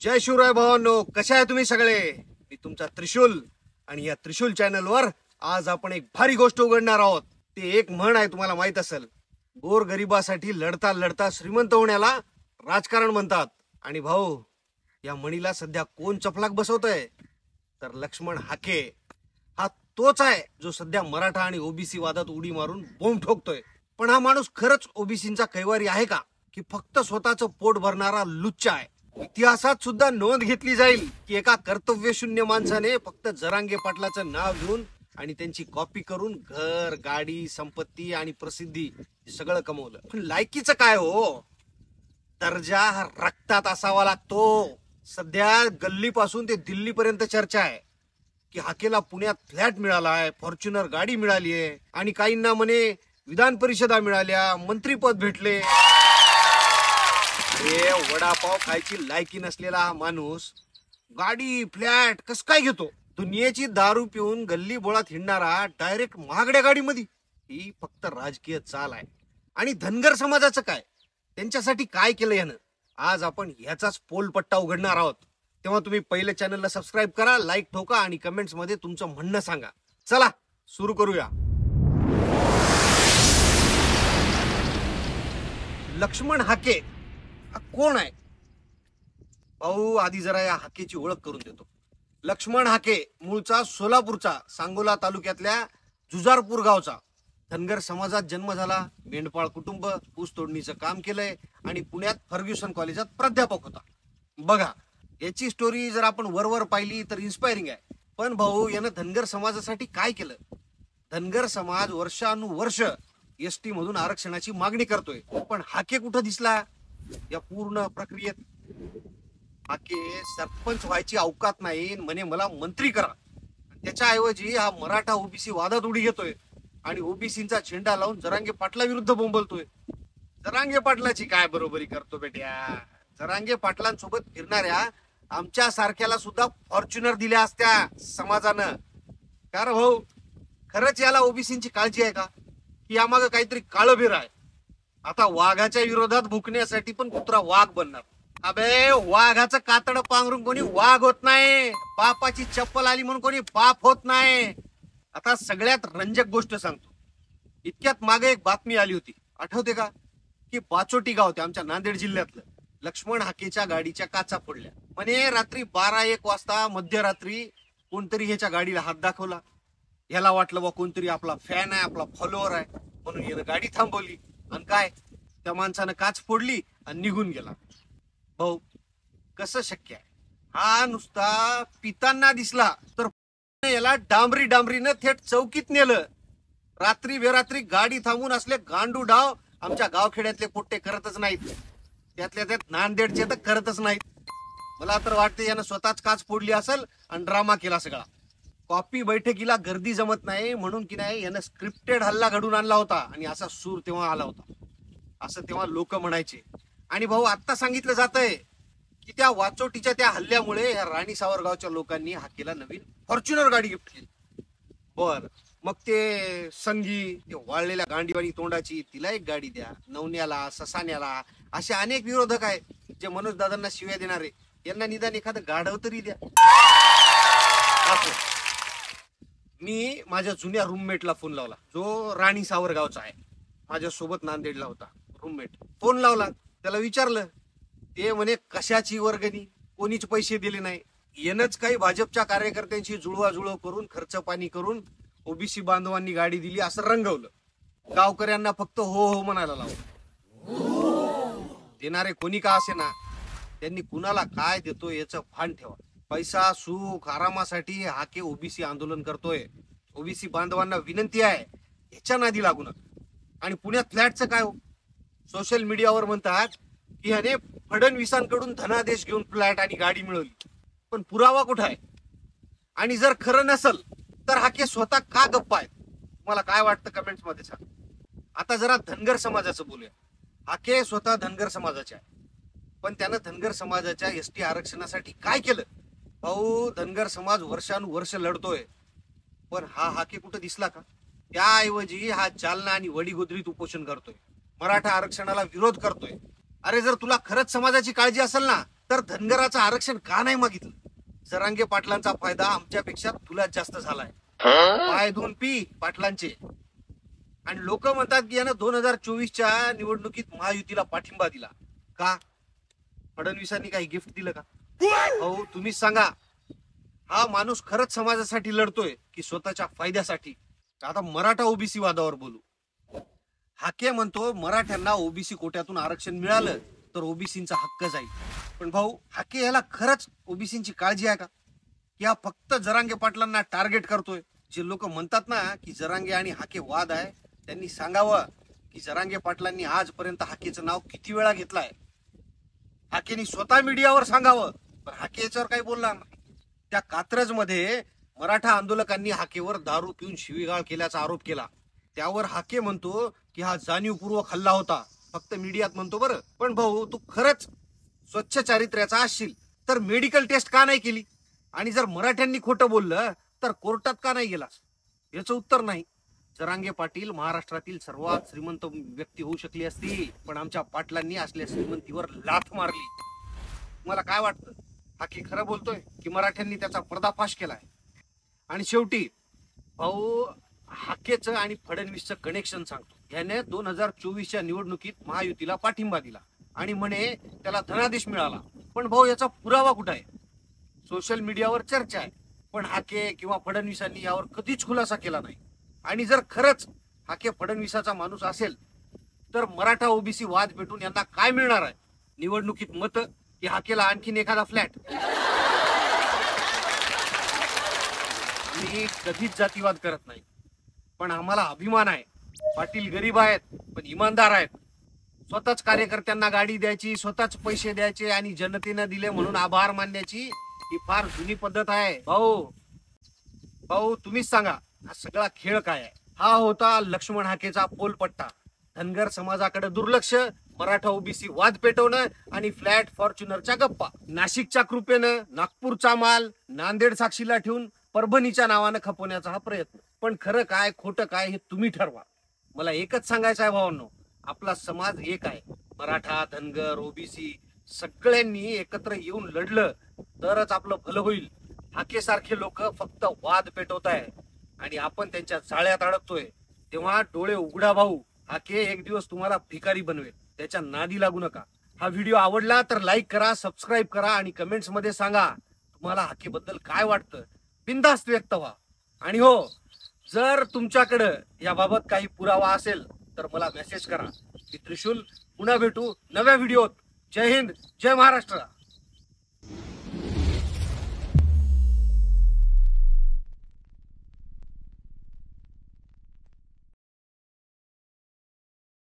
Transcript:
जय शिवराय भावांनो, कशा आहे तुम्ही सगळे? मी तुमचा त्रिशूल आणि या त्रिशूल चॅनलवर आज आपण एक भारी गोष्ट उघडणार आहोत. ते एक म्हण आहे, तुम्हाला माहित असेल, गोर गरिबासाठी लढता लढता श्रीमंत होण्याला राजकारण म्हणतात. आणि भाऊ, या म्हणीला सध्या कोण चपलाक बसवतोय? तर लक्ष्मण हाके हा तोच आहे जो सध्या मराठा आणि ओबीसी वादात उडी मारून बोंब ठोकतोय. पण हा माणूस खरंच ओबीसींचा कैवारी आहे का, की फक्त स्वतःचं पोट भरणारा लुच्चा आहे? इतिहासात सुद्धा नोंद घेतली जाईल की एका कर्तव्यशून्य माणसाने फक्त जरांगे पाटलाचं नाव घेऊन आणि त्यांची कॉपी करून घर, गाडी, संपत्ती आणि प्रसिद्धी सगळं कमवलं. पण लायकीचं काय हो? दर्जा हा रक्तात असावा लागतो. सध्या गल्लीपासून ते दिल्लीपर्यंत चर्चा आहे की हाकेला पुण्यात फ्लॅट मिळालाय, फॉर्च्युनर गाडी मिळालीये आणि काहींना म्हणे विधान परिषदा मिळाल्या, मंत्रीपद भेटले. हे वडापाव खायची लायकी नसलेला हा माणूस गाडी, फ्लॅट कस काय घेतो? दुनियेची दारू पिऊन गल्ली बोळात हिंडणारा डायरेक्ट महागड्या गाडीमध्ये. ही फक्त राजकीय चाल आहे. आणि धनगर समाजाचं काय? त्यांच्यासाठी काय केलं यानं? आज आपण ह्याचाच पोलपट्टा उघडणार आहोत. तेव्हा तुम्ही पहिल्या चॅनलला सबस्क्राईब करा, लाईक ठोका आणि कमेंट्स मध्ये तुमचं म्हणणं सांगा. चला सुरू करूया. लक्ष्मण हाके हा कोण आहे? भाऊ, आधी जरा या हाकेची ओळख करून देतो. लक्ष्मण हाके मूळचा सोलापूरचा सांगोला तालुक्यातल्या जुजारपूर गावचा. धनगर समाजात जन्म झाला. मेंढपाळ कुटुंब, ऊस तोडणीचं काम केलंय आणि पुण्यात फर्ग्युसन कॉलेजात प्राध्यापक होता. बघा, याची स्टोरी जर आपण वरवर पाहिली तर इन्स्पायरिंग आहे. पण भाऊ, यानं धनगर समाजासाठी काय केलं? धनगर समाज वर्षानुवर्ष एसटी मधून आरक्षणाची मागणी करतोय, पण हाके कुठं दिसला या पूर्ण प्रक्रियेत? हाके सरपंच व्हायची अवकात नाही, म्हणे मला मंत्री करा. त्याच्याऐवजी हा मराठा ओबीसी वादात उडी घेतोय आणि ओबीसींचा झेंडा लावून जरांगे पाटला विरुद्ध बोंबलतोय. जरांगे पाटलाची काय बरोबरी करतो बेट्या? जरांगे पाटलांसोबत फिरणाऱ्या आमच्या सारख्याला सुद्धा फॉर्च्युनर दिल्या असत्या समाजानं. कारण भाऊ, खरंच याला ओबीसींची काळजी आहे का, की यामागं काहीतरी काळबेर आहे? आता वाघाच्या विरोधात भुकण्यासाठी पण कुत्रा वाघ बनणार. अबे, वाघाचं कातड पांघरून कोणी वाघ होत नाही. बापाची चप्पल आली म्हणून कोणी बाप होत नाही. आता सगळ्यात रंजक गोष्ट सांगतो. इतक्यात मागे एक बातमी आली होती, आठवते का? की बाचोटी गाव ते आमच्या नांदेड जिल्ह्यातलं. लक्ष्मण हाकेच्या गाडीच्या काचा फोडल्या. म्हणे रात्री 12-1 वाजता मध्यरात्री कोणतरी ह्याच्या गाडीला हात दाखवला. ह्याला वाटलं बा कोणतरी आपला फॅन आहे, आपला फॉलोअर आहे, म्हणून यानं गाडी थांबवली. आणि काय, त्या माणसानं काच फोडली आणि निघून गेला. भाऊ, कसं शक्य आहे? हा नुसता पितांना दिसला तर याला डांबरीनं थेट चौकीत नेलं. रात्री बेरात्री गाडी थांबून असले गांडू डाव आमच्या गावखेड्यातले पोट्टे करतच नाहीत. त्यातल्या त्यात नांदेडचे तर करतच नाहीत. मला तर वाटते यानं स्वतःच काच फोडली असेल आणि ड्रामा केला सगळा. कॉपी बैठकीला गर्दी जमत नाही म्हणून की नाही, यानं स्क्रिप्टेड हल्ला घडून आणला होता आणि असा सूर तेव्हा आला होता, असं तेव्हा लोक म्हणायचे. आणि भाऊ, आता सांगितलं जातंय की त्या वाचोटीच्या त्या हल्ल्यामुळे या राणी सावरगावच्या लोकांनी हाकेला नवीन फॉर्च्युनर गाडी गिफ्ट केली. बर, मग ते संगी, ते वाळलेल्या गांडीवाणी तोंडाची, तिला एक गाडी द्या. नवन्याला, ससान्याला असे अनेक विरोधक आहेत जे मनोज दादांना शिव्या देणारे. यांना निदान एखादं गाढव तरी द्या. मी माझ्या जुन्या रूममेटला फोन लावला, जो राणी सावरगावचा आहे, माझ्यासोबत नांदेडला होता रूममेट. फोन लावला, त्याला विचारलं. ते म्हणे कशाची वर्गणी, कोणीच पैसे दिले नाही. येणच काही भाजपच्या कार्यकर्त्यांशी जुळवाजुळव करून खर्च पाणी करून ओबीसी बांधवांनी गाडी दिली असं रंगवलं. गावकऱ्यांना फक्त हो हो म्हणायला लावलं. देणारे कोणी का असे ना, त्यांनी कुणाला काय देतो याचं भान ठेवा. पैसा, सुख, आरामासाठी हाके ओबीसी आंदोलन करतोय. ओबीसी बांधवांना विनंती आहे, ह्याच्या नादी लागू नका. आणि पुण्यात फ्लॅटचं काय हो? सोशल मीडियावर म्हणतात की ह्याने फडणवीसांकडून धनादेश घेऊन फ्लॅट आणि गाडी मिळवली, पण पुरावा कुठं आहे? आणि जर खरं नसल तर हाके स्वतः का गप्प आहेत? तुम्हाला काय वाटतं कमेंट्स मध्ये सांग. आता जरा धनगर समाजाचं बोलूया. हाके स्वतः धनगर समाजाचे आहे, पण त्यानं धनगर समाजाच्या एसटी आरक्षणासाठी काय केलं? भाऊ, धनगर समाज वर्षानुवर्ष लढतोय, पण हा हाके कुठं दिसला का? त्याऐवजी हा जालना आणि वडीगोद्रीत उपोषण करतोय, मराठा आरक्षणाला विरोध करतोय. अरे, जर तुला खरंच समाजाची काळजी असेल ना, तर धनगराचं आरक्षण का नाही मागितलं? जरांगे पाटलांचा फायदा आमच्यापेक्षा तुला जास्त झालाय. पाय धुवून पी पाटलांचे. आणि लोक म्हणतात की यानं 2024च्या निवडणुकीत महायुतीला पाठिंबा दिला का? फडणवीसांनी काही गिफ्ट दिलं का? हो तुम्हीच सांगा. हा माणूस खरंच समाजासाठी लढतोय की स्वतःच्या फायद्यासाठी? आता मराठा ओबीसी वादावर बोलू. हाके म्हणतो मराठ्यांना ओबीसी कोट्यातून आरक्षण मिळालं तर ओबीसींचा हक्क जाईल. पण भाऊ, हाके याला खरंच ओबीसींची काळजी आहे का? या फक्त जरांगे पाटलांना टार्गेट करतोय? जे लोक म्हणतात ना की जरांगे आणि हाके वाद आहे, त्यांनी सांगावं की जरांगे पाटलांनी आजपर्यंत हाकेचं नाव किती वेळा घेतलाय. हाकेनी स्वतः मीडियावर सांगावं. पण हाके याच्यावर काही बोलणार नाही. त्या कात्रज मध्ये मराठा आंदोलकांनी हाकेवर दारू पिऊन शिवीगाळ केल्याचा आरोप केला. त्यावर हाके म्हणतो की हा जाणीवपूर्वक हल्ला होता. फक्त मीडियात म्हणतो बरं. पण भाऊ, तू खरंच स्वच्छ चारित्र्याचा असशील तर मेडिकल टेस्ट का नाही केली? आणि जर मराठ्यांनी खोटं बोललं तर कोर्टात का नाही गेलास? याचं उत्तर नाही. जरांगे पाटील महाराष्ट्रातील सर्वात श्रीमंत व्यक्ती होऊ शकली असती, पण आमच्या पाटलांनी असल्या श्रीमंतीवर लाथ मारली. तुम्हाला काय वाटतं? हाके खरं बोलतोय की मराठ्यांनी त्याचा पर्दाफाश केलाय? आणि शेवटी भाऊ, हाकेचं आणि फडणवीसचं कनेक्शन सांगतो. याने 2024च्या निवडणुकीत महायुतीला पाठिंबा दिला आणि म्हणे त्याला धनादेश मिळाला. पण भाऊ, याचा पुरावा कुठे आहे? सोशल मीडियावर चर्चा आहे, पण हाके किंवा फडणवीसांनी यावर कधीच खुलासा केला नाही. आणि जर खरंच हाके फडणवीसाचा माणूस असेल तर मराठा ओबीसी वाद पेटून यांना काय मिळणार आहे? निवडणुकीत मत की हाकेला आणखीन एखादा फ्लॅट? मी कधीच जातीवाद करत नाही, पण आम्हाला अभिमान आहे. पाटील गरीब आहेत पण इमानदार आहेत. स्वतःच कार्यकर्त्यांना गाडी द्यायची, स्वतःच पैसे द्यायचे आणि जनतेनं दिले म्हणून आभार मानण्याची ही फार जुनी पद्धत आहे. भाऊ तुम्हीच सांगा, हा सगळा खेळ काय आहे? हा होता लक्ष्मण हाकेचा पोलपट्टा. धनगर समाजाकडे दुर्लक्ष, मराठा ओबीसी वाद पेटवणं आणि फ्लॅट फॉर्च्युनरच्या गप्पा. नाशिकच्या कृपेनं नागपूरचा माल नांदेड साक्षीला ठेवून परभणीच्या नावानं खपवण्याचा हा प्रयत्न. पण खरं काय खोटं काय हे तुम्ही ठरवा. मला एकच सांगायचं आहे भावांनो, आपला समाज एक आहे. मराठा, धनगर, ओबीसी सगळ्यांनी एकत्र येऊन लढलं तरच आपलं भलं होईल. हाकेसारखे लोक फक्त वाद पेटवत आहे आणि आपण त्यांच्या जाळ्यात अडकतोय. तेव्हा डोळे उघडा भाऊ. हाके एक दिवस तुम्हाला भिकारी बनवेल, त्याच्या नादी लागू नका. हा व्हिडिओ आवडला तर लाईक करा, सबस्क्राईब करा आणि कमेंट्स मध्ये सांगा तुम्हाला हाके बद्दल काय वाटतं. बिनधास्त व्यक्त व्हा. आणि हो, जर तुमच्याकडे याबाबत काही पुरावा असेल तर मला मेसेज करा. मी त्रिशूल. पुन्हा भेटू नव्या व्हिडिओत. जय हिंद, जय महाराष्ट्र.